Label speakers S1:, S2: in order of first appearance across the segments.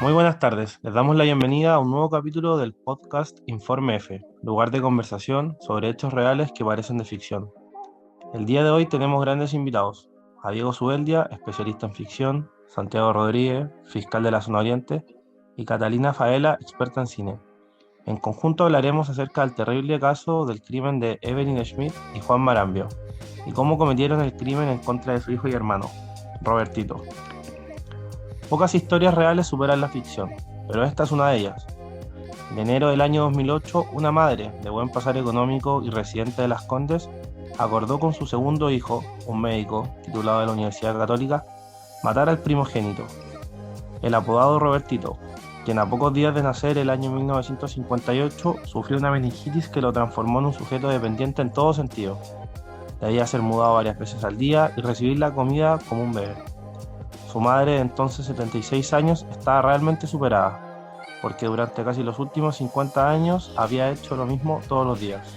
S1: Muy buenas tardes, les damos la bienvenida a un nuevo capítulo del podcast Informe F, lugar de conversación sobre hechos reales que parecen de ficción. El día de hoy tenemos grandes invitados, a Diego Zubeldia, especialista en ficción, Santiago Rodríguez, fiscal de la Zona Oriente, y Catalina Faela, experta en cine. En conjunto hablaremos acerca del terrible caso del crimen de Evelyn Schmidt y Juan Marambio, y cómo cometieron el crimen en contra de su hijo y hermano, Robertito. Pocas historias reales superan la ficción, pero esta es una de ellas. En enero del año 2008, una madre de buen pasar económico y residente de Las Condes acordó con su segundo hijo, un médico titulado de la Universidad Católica, matar al primogénito, el apodado Robertito, quien a pocos días de nacer el año 1958 sufrió una meningitis que lo transformó en un sujeto dependiente en todo sentido. Debía ser mudado varias veces al día y recibir la comida como un bebé. Su madre, de entonces 76 años, estaba realmente superada, porque durante casi los últimos 50 años había hecho lo mismo todos los días.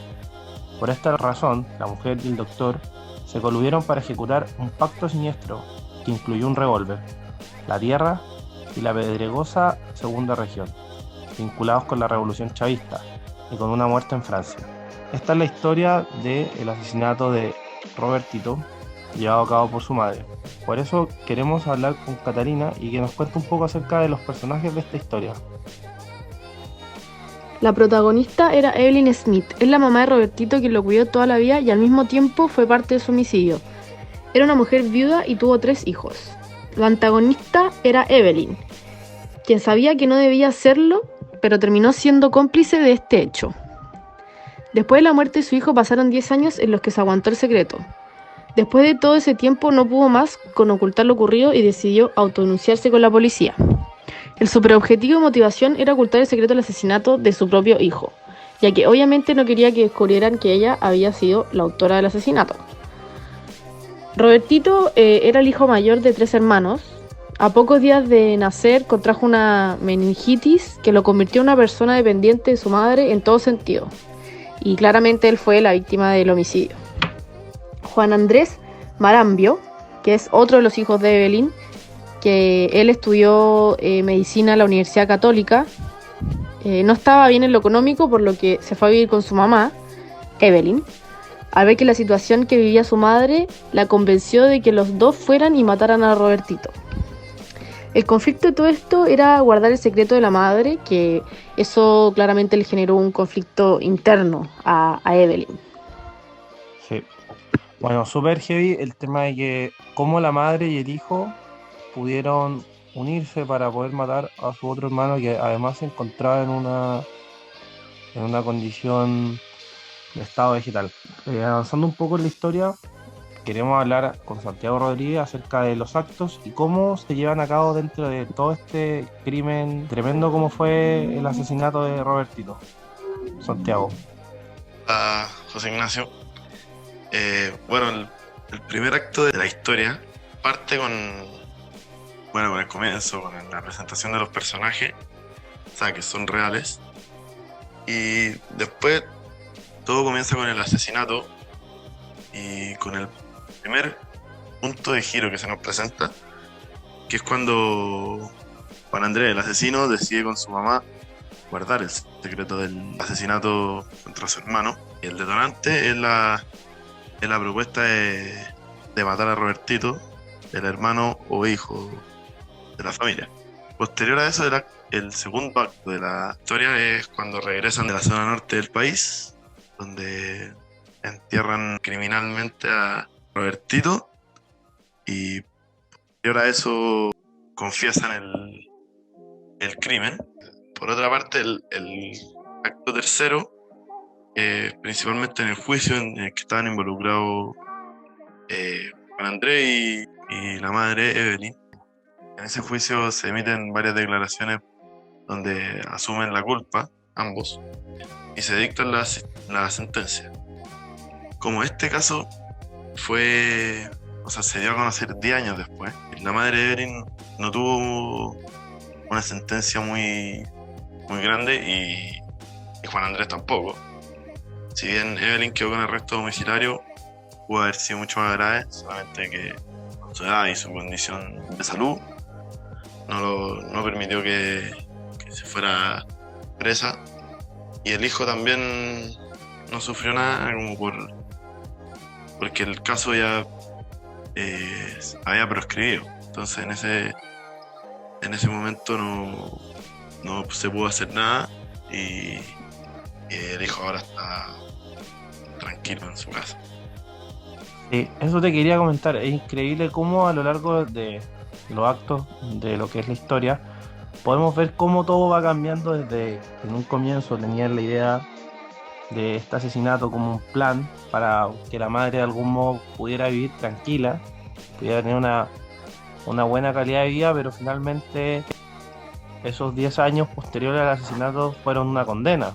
S1: Por esta razón, la mujer y el doctor se coludieron para ejecutar un pacto siniestro que incluyó un revólver, la tierra y la pedregosa Segunda Región, vinculados con la Revolución Chavista y con una muerte en Francia. Esta es la historia del asesinato de Robert Tito, llevado a cabo por su madre. Por eso queremos hablar con Catalina y que nos cuente un poco acerca de los personajes de esta historia.
S2: La protagonista era Evelyn Smith, es la mamá de Robertito quien lo cuidó toda la vida y al mismo tiempo fue parte de su homicidio. Era una mujer viuda y tuvo 3 hijos. La antagonista era Evelyn, quien sabía que no debía hacerlo, pero terminó siendo cómplice de este hecho. Después de la muerte de su hijo pasaron 10 años en los que se aguantó el secreto. Después de todo ese tiempo no pudo más con ocultar lo ocurrido y decidió autodenunciarse con la policía. El superobjetivo y motivación era ocultar el secreto del asesinato de su propio hijo, ya que obviamente no quería que descubrieran que ella había sido la autora del asesinato. Robertito era el hijo mayor de 3 hermanos. A pocos días de nacer contrajo una meningitis que lo convirtió en una persona dependiente de su madre en todo sentido. Y claramente él fue la víctima del homicidio. Juan Andrés Marambio, que es otro de los hijos de Evelyn, que él estudió medicina en la Universidad Católica, no estaba bien en lo económico, por lo que se fue a vivir con su mamá, Evelyn. Al ver que la situación que vivía su madre la convenció de que los dos fueran y mataran a Robertito. El conflicto de todo esto era guardar el secreto de la madre, que eso claramente le generó un conflicto interno a Evelyn.
S1: Sí. Bueno, súper heavy el tema de que cómo la madre y el hijo pudieron unirse para poder matar a su otro hermano que además se encontraba en una condición de estado vegetal. Avanzando un poco en la historia, queremos hablar con Santiago Rodríguez acerca de los actos y cómo se llevan a cabo dentro de todo este crimen tremendo como fue el asesinato de Robertito. Santiago.
S3: A José Ignacio. Bueno, el primer acto de la historia parte con el comienzo, con la presentación de los personajes, o sea, que son reales, y después todo comienza con el asesinato y con el primer punto de giro que se nos presenta, que es cuando Juan Andrés, el asesino, decide con su mamá guardar el secreto del asesinato contra su hermano, y el detonante es la propuesta de matar a Robertito, el hermano o hijo de la familia. Posterior a eso, el segundo acto de la historia es cuando regresan de la zona norte del país, donde entierran criminalmente a Robertito y posterior a eso confiesan el crimen. Por otra parte, el acto tercero, principalmente en el juicio en el que estaban involucrados Juan Andrés y la madre Evelyn. En ese juicio se emiten varias declaraciones donde asumen la culpa, ambos, y se dictan la sentencia. Como este caso se dio a conocer 10 años después, la madre de Evelyn no tuvo una sentencia muy, muy grande y Juan Andrés tampoco. Si bien Evelyn quedó con arresto domiciliario, pudo haber sido mucho más grave, solamente que su edad y su condición de salud no permitió que se fuera presa. Y el hijo también no sufrió nada, porque el caso ya había proscribido. Entonces en ese momento no se pudo hacer nada y el hijo ahora está tranquilo en su casa.
S1: Sí, eso te quería comentar. Es increíble cómo a lo largo de los actos de lo que es la historia podemos ver cómo todo va cambiando desde que en un comienzo tenían la idea de este asesinato como un plan para que la madre de algún modo pudiera vivir tranquila, pudiera tener una buena calidad de vida, pero finalmente esos 10 años posteriores al asesinato fueron una condena.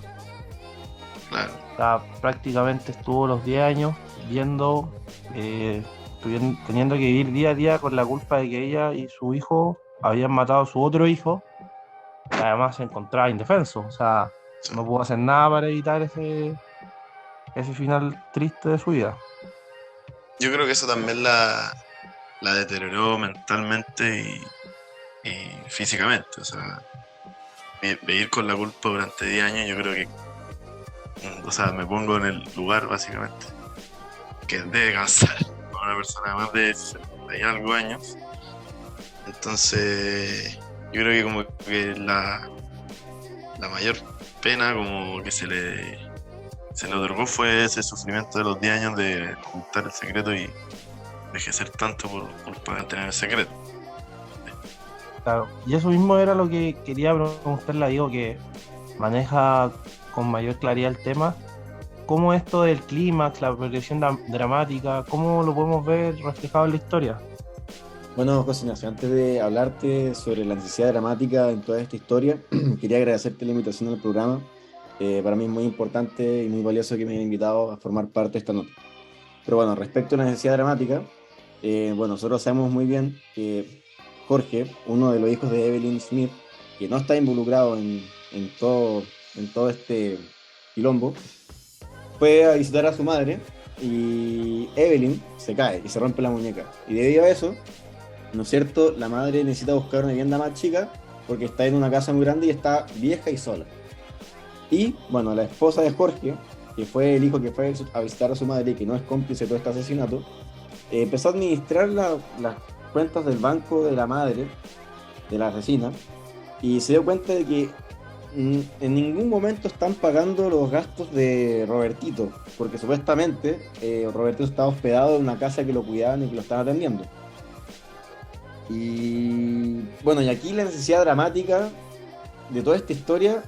S3: Claro,
S1: O sea, prácticamente estuvo los 10 años viendo, teniendo que vivir día a día con la culpa de que ella y su hijo habían matado a su otro hijo, y además se encontraba indefenso. O sea,
S3: sí.
S1: no pudo hacer nada para evitar ese final triste de su vida.
S3: Yo creo que eso también la deterioró mentalmente y físicamente. O sea, vivir con la culpa durante 10 años, yo creo que, o sea, me pongo en el lugar básicamente, que debe cansar a una persona de más de 60 y algo años. Entonces, yo creo que como que la mayor pena como que se le otorgó fue ese sufrimiento de los 10 años de ocultar el secreto y envejecer tanto por culpa de tener el secreto.
S1: Claro, y eso mismo era lo que quería preguntarle a Diego, que maneja con mayor claridad el tema. ¿Cómo esto del clímax, la progresión dramática, cómo lo podemos ver reflejado en la historia?
S4: Bueno, José Ignacio, antes de hablarte sobre la necesidad dramática en toda esta historia, quería agradecerte la invitación al programa. Para mí es muy importante y muy valioso que me hayan invitado a formar parte de esta nota. Pero bueno, respecto a la necesidad dramática, bueno, nosotros sabemos muy bien que Jorge, uno de los hijos de Evelyn Smith, que no está involucrado en todo este quilombo, fue a visitar a su madre y Evelyn se cae y se rompe la muñeca. Y debido a eso, ¿no es cierto? La madre necesita buscar una vivienda más chica porque está en una casa muy grande y está vieja y sola. Y bueno, la esposa de Jorge, que fue el hijo que fue a visitar a su madre y que no es cómplice de todo este asesinato, empezó a administrar las cuentas del banco de la madre, de la asesina, y se dio cuenta de que en ningún momento están pagando los gastos de Robertito, porque supuestamente Robertito estaba hospedado en una casa que lo cuidaban y que lo estaban atendiendo. Y bueno, y aquí la necesidad dramática de toda esta historia,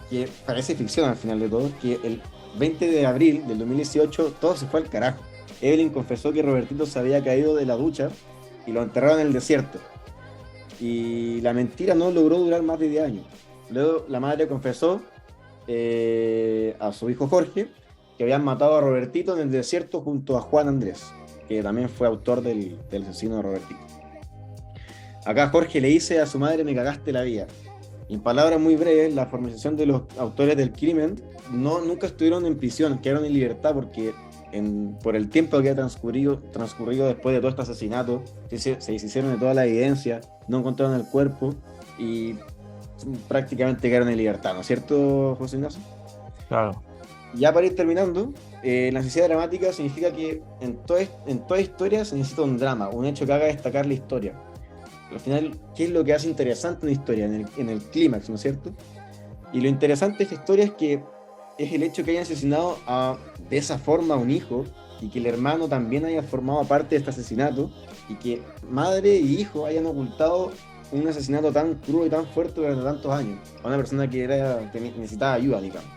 S4: que parece ficción al final de todo, que el 20 de abril del 2018 todo se fue al carajo. Evelyn confesó que Robertito se había caído de la ducha y lo enterraron en el desierto. Y la mentira no logró durar más de 10 años. Luego la madre confesó a su hijo Jorge que habían matado a Robertito en el desierto junto a Juan Andrés, que también fue autor del asesino de Robertito. Acá Jorge le dice a su madre: me cagaste la vida. En palabras muy breves, la formalización de los autores del crimen nunca estuvieron en prisión, quedaron en libertad porque por el tiempo que ha transcurrido después de todo este asesinato, se deshicieron de toda la evidencia, no encontraron el cuerpo y prácticamente quedaron en libertad, ¿no es cierto, José Ignacio?
S1: Claro.
S4: Ya para ir terminando, la necesidad dramática significa que en toda historia se necesita un drama, un hecho que haga destacar la historia. Al final, ¿qué es lo que hace interesante una historia? En el clímax, ¿no es cierto? Y lo interesante de esta historia es que es el hecho que hayan asesinado de esa forma a un hijo y que el hermano también haya formado parte de este asesinato y que madre y hijo hayan ocultado un asesinato tan crudo y tan fuerte durante tantos años a una persona que necesitaba ayuda, digamos.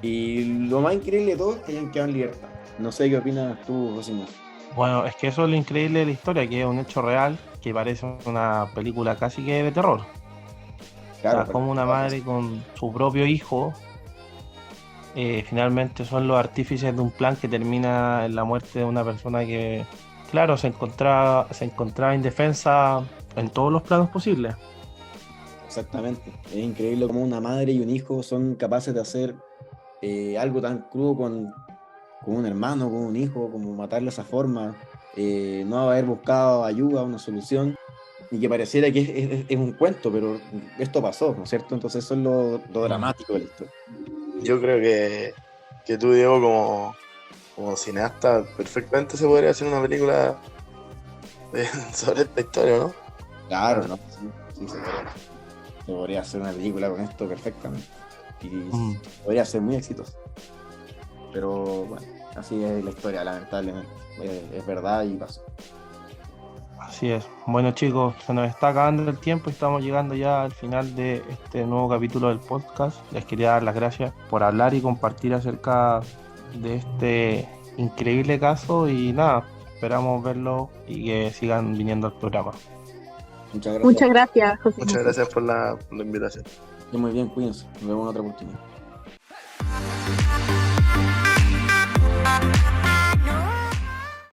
S4: Y lo más increíble de todo es que hayan quedado en libertad. No sé qué opinas tú, José Ignacio.
S1: Bueno, es que eso es lo increíble de la historia, que es un hecho real que parece una película casi que de terror.
S4: Claro,
S1: O sea, como una madre con su propio hijo finalmente son los artífices de un plan que termina en la muerte de una persona que, claro, se encontraba indefensa en todos los planos posibles.
S4: Exactamente. Es increíble cómo una madre y un hijo son capaces de hacer algo tan crudo con un hermano, con un hijo, como matarlo de esa forma, no haber buscado ayuda, una solución. y que pareciera que es un cuento, pero esto pasó, ¿no es cierto? Entonces eso es lo dramático de la historia.
S3: Yo creo que tú, Diego, como cineasta, perfectamente se podría hacer una película sobre esta historia, ¿no?
S4: Claro, ¿no? Sí, se podría hacer una película con esto perfectamente. Y podría ser muy exitosa. Pero bueno, así es la historia, lamentablemente. Es verdad y pasó.
S1: Así es. Bueno, chicos, se nos está acabando el tiempo y estamos llegando ya al final de este nuevo capítulo del podcast. Les quería dar las gracias por hablar y compartir acerca de este increíble caso y nada, esperamos verlo y que sigan viniendo al programa.
S4: Muchas gracias.
S2: Muchas gracias, José
S3: Muchas
S2: Ignacio.
S3: gracias por la invitación.
S4: Que muy bien, cuídense. Nos vemos en otra oportunidad.